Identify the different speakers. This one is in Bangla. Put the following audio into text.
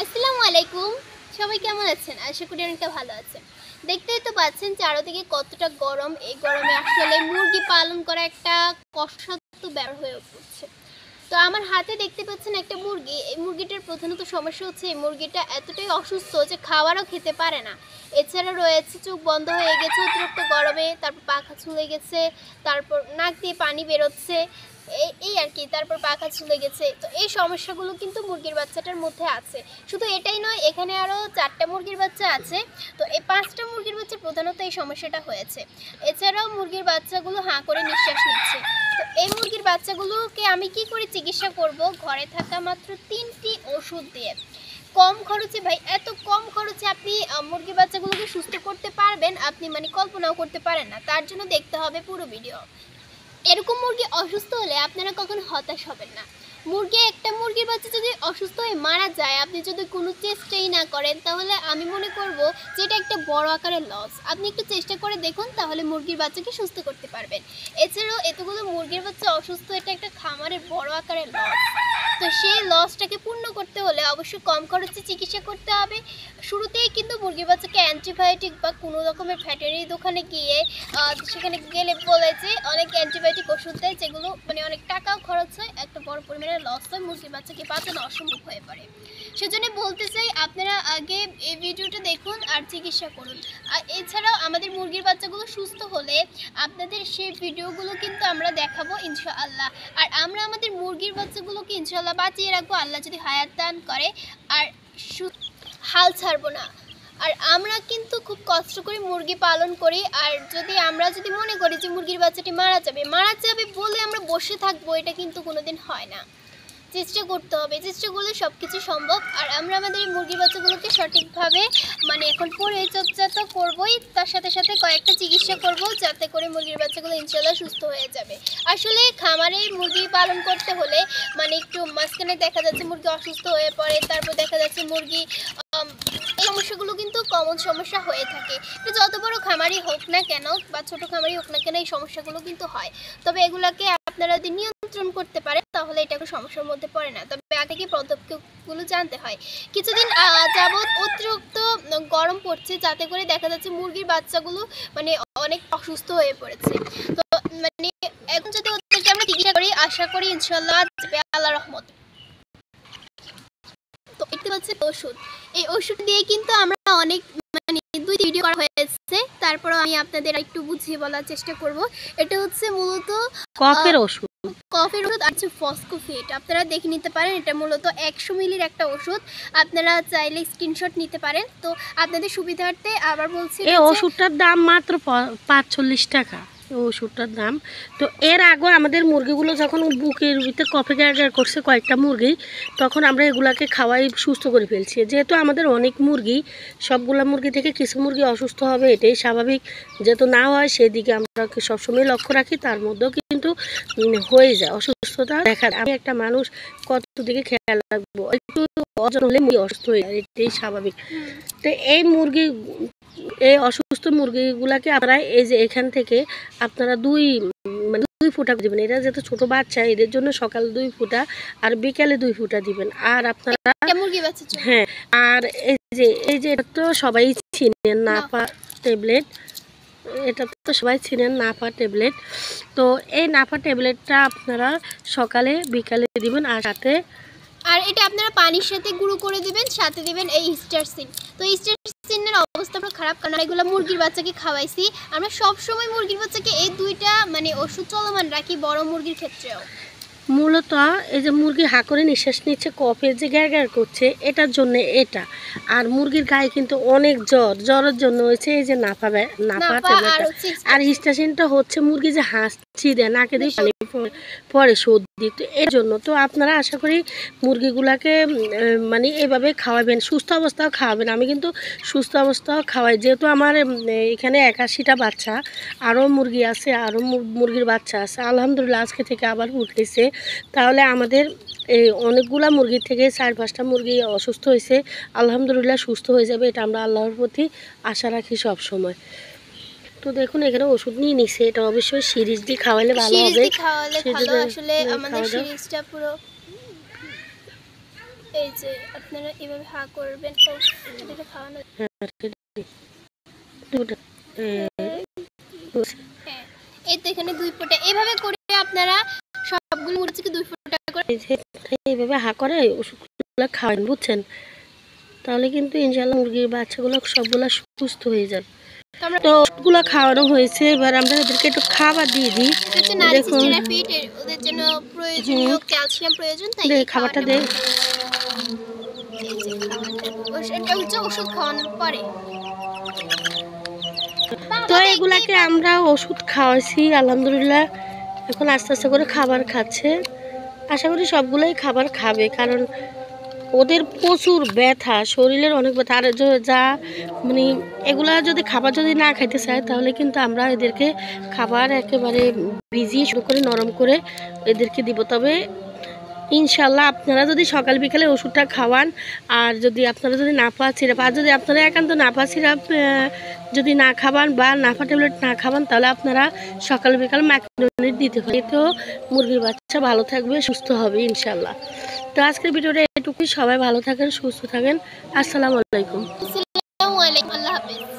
Speaker 1: আসসালামু আলাইকুম। সবাই কেমন আছেন? আশা করি অনেকটা ভালো আছেন। দেখতেই তো পাচ্ছেন চারদিকে কতটা গরম। এই গরমে আসলে মুরগি পালন করা একটা কষ্টসাধ্য ব্যাপার হয়ে পড়ছে। তো আমার হাতে দেখতে পাচ্ছেন একটা মুরগি। এই মুরগিটার প্রধানত সমস্যা হচ্ছে এই মুরগিটা এতটাই অসুস্থ যে খাবারও খেতে পারে না। এছাড়া রয়েছে চোখ বন্ধ হয়ে গেছে অতিরিক্ত গরমে, তারপর পাখা ঝুলে গেছে, তারপর নাক দিয়ে পানি বেরোচ্ছে, এই আর কি, তারপর পাখা ঝুলে গেছে। তো এই সমস্যাগুলো কিন্তু মুরগির বাচ্চাটার মধ্যে আছে। শুধু এটাই নয়, এখানে আরও 4টা মুরগির বাচ্চা আছে। তো এই 5টা মুরগির বাচ্চা প্রধানত এই সমস্যাটা হয়েছে। এছাড়াও মুরগির বাচ্চাগুলো হাঁ করে নিঃশ্বাস নিচ্ছে। তো এই মুরগির বাচ্চাগুলোকে আমি কি করে চিকিৎসা করব? ঘরে থাকা মাত্র 3টি ওষুধ দিয়ে কম খরচে, ভাই এত কম খরচে আপনি মুরগির বাচ্চাগুলোকে সুস্থ করতে পারবেন, আপনি মানে কল্পনাও করতে পারেন না। তার জন্য দেখতে হবে পুরো ভিডিও। এরকম মুরগি অসুস্থ হলে আপনারা কখনো হতাশ হবেন না। একটা মুরগির বাচ্চা যদি অসুস্থ হয়ে মারা যায়, আপনি যদি কোনো চেষ্টাই না করেন, তাহলে আমি মনে করব যে এটা একটা বড় আকারের লস। আপনি একটু চেষ্টা করে দেখুন, তাহলে মুরগির বাচ্চাকে সুস্থ করতে পারবেন। এছাড়াও এতগুলো মুরগির বাচ্চা অসুস্থ, এটা একটা খামারের বড় আকারের লস। তো সেই লসটাকে পূর্ণ করতে হলে অবশ্যই কম খরচে চিকিৎসা করতে হবে। শুরুতেই কিন্তু মুরগির বাচ্চাকে অ্যান্টিবায়োটিক বা কোনো রকমের ভেটেরিনারি দোকানে গিয়ে সেখানে গেলে বলে যে অনেক অ্যান্টিবায়োটিক ওষুধ দেয়, যেগুলো মানে অনেক টাকাও খরচ হয়, একটা বড় পরিমাণের লস হয়, মুরগির বাচ্চাকে বাঁচানো অসম্ভব হয়ে পড়ে। সেজন্য বলতে চাই, আপনারা আগে এই ভিডিওটা দেখুন আর চিকিৎসা করুন। আর এছাড়াও আমাদের মুরগির বাচ্চাগুলো সুস্থ হলে আপনাদের সেই ভিডিওগুলো কিন্তু আমরা দেখাবো ইনশাআল্লাহ। আর আমরা আমাদের মুরগির বাচ্চাগুলোকে ইনশাআল্লাহ বাঁচিয়ে রাখবো, আল্লাহ যদি হায়াত দান করে। আর হাল ছাড়বো না। আর আমরা কিন্তু খুব কষ্ট করে মুরগি পালন করি। আর আমরা যদি মনে করি যে মুরগির বাচ্চাটি মারা যাবে বলে আমরা বসে থাকবো, এটা কিন্তু কোনোদিন হয় না। চেষ্টা করতে হবে, চেষ্টা করলে সব কিছু সম্ভব। আর আমরা আমাদের মুরগির বাচ্চাগুলোকে সঠিকভাবে মানে এখন পরিচর্যা তো করবোই, তার সাথে সাথে কয়েকটা চিকিৎসা করব, যাতে করে মুরগির বাচ্চাগুলো ইনশাআল্লাহ সুস্থ হয়ে যাবে। আসলে খামারে মুরগি পালন করতে হলে মানে একটু মাঝখানে দেখা যাচ্ছে মুরগি অসুস্থ হয়ে পড়ে, তারপর দেখা যাচ্ছে মুরগি এই সমস্যাগুলো কিন্তু কমন সমস্যা হয়ে থাকে। তো যত বড় খামারই হোক না কেন বা ছোট খামারই হোক না কেন, এই সমস্যাগুলো কিন্তু হয়। তবে এগুলাকে আপনারা যদি নিয়ন্ত্রণ করতে পারেন, তাহলে এটা কোনো সমস্যার মধ্যে পড়ে না। তবে আগে থেকে পদক্ষেপগুলো জানতে হয়। কিছুদিন যাবৎ অতিরিক্ত গরম পড়ছে, যাতে করে দেখা যাচ্ছে মুরগির বাচ্চাগুলো মানে অনেক অসুস্থ হয়ে পড়েছে। তো মানে এখন যদি ওদেরকে আমরা চিকিৎসা করি, আশা করি ইনশাআল্লাহ আল্লাহর রহমতে। তো দেখতে পাচ্ছেন ওষুধ, এই ওষুধ দিয়ে কিন্তু আমরা অনেক মানে 2টি ভিডিও করা হয়েছে, তারপর আমি আপনাদের একটু বুঝিয়ে বলার চেষ্টা করব। এটা হচ্ছে মূলত কফের ওষুধ আর ফসফোফিট। আপনারা দেখে নিতে পারেন, এটা মূলত 100 মিলির একটা ওষুধ। আপনারা চাইলে স্ক্রিনশট নিতে পারেন। তো আপনাদের সুবিধার্থে আবার বলছি,
Speaker 2: এই ওষুধটার দাম মাত্র 45 টাকা ওষুধটার দাম। তো এর আগে আমাদের মুরগিগুলো যখন বুকের ভিতরে কফে গার্গার করছে কয়েকটা মুরগি, তখন আমরা এগুলাকে খাওয়াই সুস্থ করে ফেলছি। যেহেতু আমাদের অনেক মুরগি, সবগুলা মুরগি থেকে কিছু মুরগি অসুস্থ হবে, এটাই স্বাভাবিক। যেহেতু না হয় সেদিকে আমরা সবসময় লক্ষ্য রাখি, তার মধ্যেও কিন্তু হয়ে যায় অসুস্থতা দেখা। আমি একটা মানুষ কত দিকে খেয়াল রাখবো, একটু অজন হলে মুরগি অসুস্থ হয়ে যায়, এটাই স্বাভাবিক। তো এই অসুস্থ মুরগিগুলাকে আপনারা এই যে এখান থেকে আপনারা 2 ফোঁটা দিবেন। এরা যেহেতু ছোট বাচ্চা, এদের জন্য সকাল 2 ফোঁটা আর বিকালে 2 ফোঁটা দিবেন। আর আপনারা হ্যাঁ, আর এই যে এটা তো সবাই চিনেন, নাপা ট্যাবলেট। এটা তো সবাই চিনেন, নাপা ট্যাবলেট। তো এই নাপা ট্যাবলেটটা আপনারা সকালে বিকালে দিবেন।
Speaker 1: আর এটা আপনারা পানির সাথে গুঁড়ো করে দিবেন, সাথে দিবেন এই স্টারসিন। তো স্টারসিনের অবস্থা পুরো খারাপ, কারণ এগুলো মুরগির বাচ্চাকে খাওয়াইছি। আমরা সব সময় মুরগির বাচ্চাকে এই 2টা মানে ওষুধ চলমান রাখি, বড় মুরগির ক্ষেত্রেও।
Speaker 2: মূলত এই যে মুরগি হাঁ করে নিঃশ্বাস নিচ্ছে, কফে যে গ্যার করছে, এটার জন্য এটা। আর মুরগির গায়ে কিন্তু অনেক জ্বরের জন্য হয়েছে এই যে নাপা আর হিস্টাসিনটা হচ্ছে মুরগি যে হাঁচি দেয়, নাকে দিয়ে পানি পরে সর্দি, তো এর জন্য। তো আপনারা আশা করি মুরগিগুলাকে মানে এইভাবে খাওয়াবেন, সুস্থ অবস্থাও খাওয়াবেন। আমি কিন্তু সুস্থ অবস্থাও খাওয়াই, যেহেতু আমার এখানে 81টা বাচ্চা, আরও মুরগি আছে, আরও মুরগির বাচ্চা আছে। আলহামদুলিল্লাহ আজকে থেকে আবার উঠেছে। তাহলে আমাদের এই অনেকগুলা মুরগির থেকে 4-5টা মুরগি অসুস্থ হয়েছে, আলহামদুলিল্লাহ সুস্থ হয়ে যাবে, এটা আমরা আল্লাহর প্রতি আশা রাখি সব সময়। তো দেখুন এখানে ওষুধ নিয়ে নিছে, এটা অবশ্যই সিরিজ দিয়ে খাওয়ালে ভালো হবে।
Speaker 1: আসলে আমাদের সিরিজটা পুরো এই যে আপনারা এভাবে হা করবেন, এটা খাওয়ানো। হ্যাঁ, এই তো এখানে 2 ফোঁটা এভাবে করে আপনারা সবগুলো মুরগিকে 2 ফোঁটা করে
Speaker 2: এইভাবে হা করে ওষুধগুলো খাওয়ান, বুঝছেন? তাহলে কিন্তু ইনশাল্লাহ মুরগির বাচ্চাগুলো সবগুলো সুস্থ হয়ে যাবে। তো ওষুধগুলো খাওয়ানো হয়েছে, এবার আমরা ওদেরকে একটু খাবার দিয়ে দিই।
Speaker 1: দেখুন ওদের জন্য প্রয়োজনীয় ক্যালসিয়াম প্রয়োজন, তাই এই
Speaker 2: খাবারটা দেই।
Speaker 1: এটা হচ্ছে ওষুধ খাওয়ানোর পরে।
Speaker 2: তো এগুলাকে আমরা ওষুধ খাওয়াইছি আলহামদুলিল্লাহ, এখন আস্তে আস্তে করে খাবার খাচ্ছে। আশা করি সবগুলোই খাবার খাবে, কারণ ওদের প্রচুর ব্যথা, শরীরের অনেক ব্যথা। আর যা মানে এগুলা যদি খাবার যদি না খাইতে চায়, তাহলে কিন্তু আমরা এদেরকে খাবার একেবারে ভিজিয়ে শুরু করে নরম করে এদেরকে দিব। তবে ইনশাল্লাহ আপনারা যদি সকাল বিকালে ওষুধটা খাওয়ান, আর যদি আপনারা যদি নাফা সিরাপ, আর যদি আপনারা একান্ত নাফা সিরাপ যদি না খাবান বা নাফা ট্যাবলেট না খাবান, তাহলে আপনারা সকাল বিকাল ম্যাক্রোনিট দিতে পারেন। এতেও মুরগির বাচ্চা ভালো থাকবে, সুস্থ হবে ইনশাল্লাহ। তো আজকের ভিডিওটা এটুকুই। সবাই ভালো থাকেন, সুস্থ থাকেন। আসসালামু আলাইকুম।
Speaker 1: আসসালামু আলাইকুম, আল্লাহ হাফেজ।